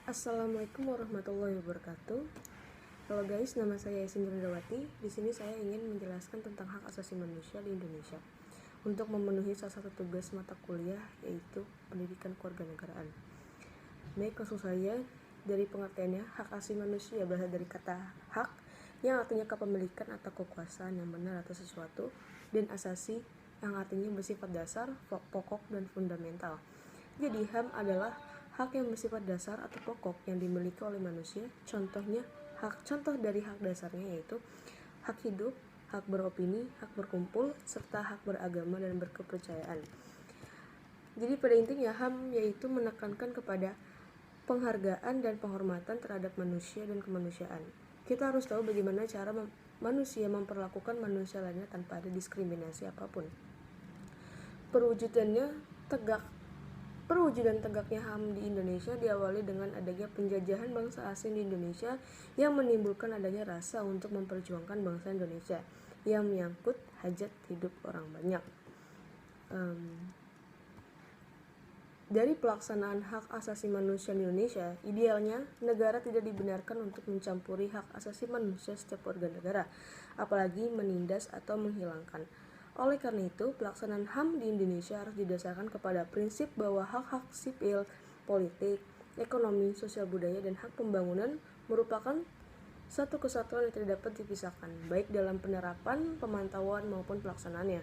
Assalamualaikum warahmatullahi wabarakatuh. Halo guys, nama saya Yasin Jendrawati. Di sini saya ingin menjelaskan tentang hak asasi manusia di Indonesia untuk memenuhi salah satu tugas mata kuliah, yaitu pendidikan kewarganegaraan. Baik, maksud saya dari pengertiannya, hak asasi manusia berasal dari kata hak yang artinya kepemilikan atau kekuasaan yang benar atas sesuatu, dan asasi yang artinya bersifat dasar, pokok, dan fundamental. Jadi HAM adalah hak yang bersifat dasar atau pokok yang dimiliki oleh manusia. Contoh dari hak dasarnya yaitu hak hidup, hak beropini, hak berkumpul, serta hak beragama dan berkepercayaan. Jadi pada intinya HAM yaitu menekankan kepada penghargaan dan penghormatan terhadap manusia dan kemanusiaan. Kita harus tahu bagaimana cara manusia memperlakukan manusia lainnya tanpa ada diskriminasi apapun. Perwujudan tegaknya HAM di Indonesia diawali dengan adanya penjajahan bangsa asing di Indonesia yang menimbulkan adanya rasa untuk memperjuangkan bangsa Indonesia yang menyangkut hajat hidup orang banyak. Dari pelaksanaan hak asasi manusia di Indonesia, idealnya negara tidak dibenarkan untuk mencampuri hak asasi manusia setiap warga negara, apalagi menindas atau menghilangkan. Oleh karena itu, pelaksanaan HAM di Indonesia harus didasarkan kepada prinsip bahwa hak-hak sipil, politik, ekonomi, sosial budaya, dan hak pembangunan merupakan satu kesatuan yang tidak dapat dipisahkan, baik dalam penerapan, pemantauan, maupun pelaksanaannya.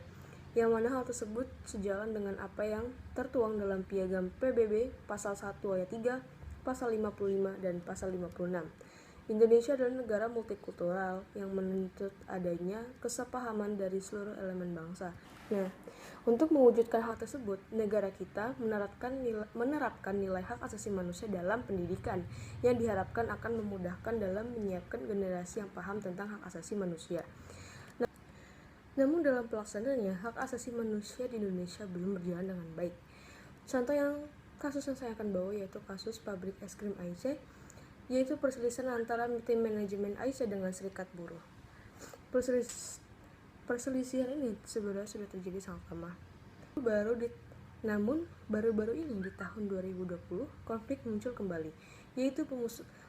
Yang mana hal tersebut sejalan dengan apa yang tertuang dalam Piagam PBB Pasal 1 Ayat 3, Pasal 55, dan Pasal 56. Indonesia adalah negara multikultural yang menuntut adanya kesepahaman dari seluruh elemen bangsa. Nah, untuk mewujudkan hal tersebut, negara kita menerapkan nilai hak asasi manusia dalam pendidikan yang diharapkan akan memudahkan dalam menyiapkan generasi yang paham tentang hak asasi manusia. Namun dalam pelaksanaannya, hak asasi manusia di Indonesia belum berjalan dengan baik. Contoh kasus yang saya akan bawa yaitu kasus pabrik es krim Aice, yaitu perselisihan antara tim manajemen Aice dengan serikat buruh. Perselisihan ini sebenarnya sudah terjadi sangat lama. Namun baru-baru ini di tahun 2020 konflik muncul kembali, yaitu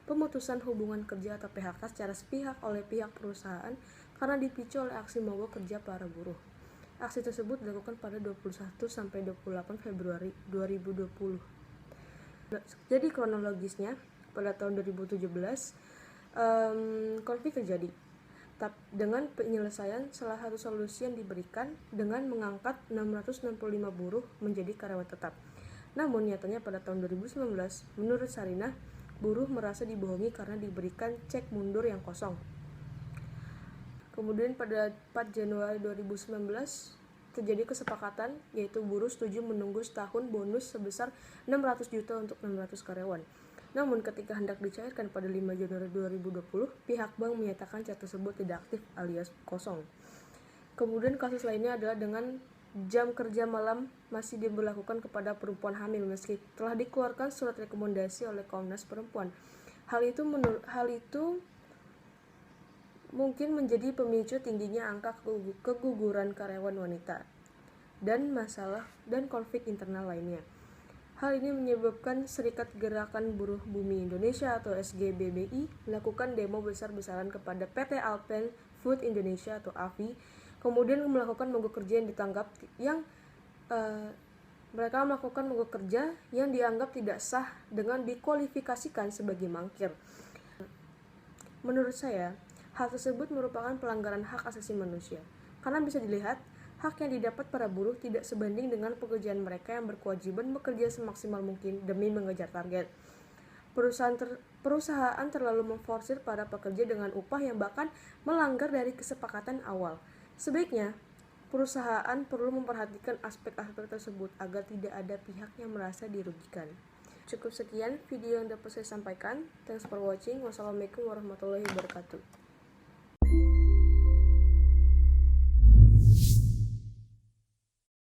pemutusan hubungan kerja atau PHK secara sepihak oleh pihak perusahaan karena dipicu oleh aksi mogok kerja para buruh. Aksi tersebut dilakukan pada 21 sampai 28 Februari 2020. Jadi kronologisnya, pada tahun 2017 konflik terjadi dengan penyelesaian salah satu solusi yang diberikan dengan mengangkat 665 buruh menjadi karyawan tetap. Namun nyatanya pada tahun 2019, menurut Sarinah, buruh merasa dibohongi karena diberikan cek mundur yang kosong. Kemudian pada 4 Januari 2019 terjadi kesepakatan, yaitu buruh setuju menunggu setahun bonus sebesar 600 juta untuk 600 karyawan. Namun ketika hendak dicairkan pada 5 Januari 2020, pihak bank menyatakan cek tersebut tidak aktif alias kosong. Kemudian kasus lainnya adalah dengan jam kerja malam masih diberlakukan kepada perempuan hamil meski telah dikeluarkan surat rekomendasi oleh Komnas Perempuan. Hal itu mungkin menjadi pemicu tingginya angka keguguran karyawan wanita dan masalah dan konflik internal lainnya. Hal ini menyebabkan Serikat Gerakan Buruh Bumi Indonesia atau SGBBI melakukan demo besar-besaran kepada PT Alpen Food Indonesia atau AFI, kemudian melakukan mogok kerja mereka melakukan mogok kerja yang dianggap tidak sah dengan dikualifikasikan sebagai mangkir. Menurut saya, hal tersebut merupakan pelanggaran hak asasi manusia, karena bisa dilihat hak yang didapat para buruh tidak sebanding dengan pekerjaan mereka yang berkewajiban bekerja semaksimal mungkin demi mengejar target. Perusahaan terlalu memforsir para pekerja dengan upah yang bahkan melanggar dari kesepakatan awal. Sebaiknya, perusahaan perlu memperhatikan aspek-aspek tersebut agar tidak ada pihak yang merasa dirugikan. Cukup sekian video yang dapat saya sampaikan. Thanks for watching. Wassalamualaikum warahmatullahi wabarakatuh.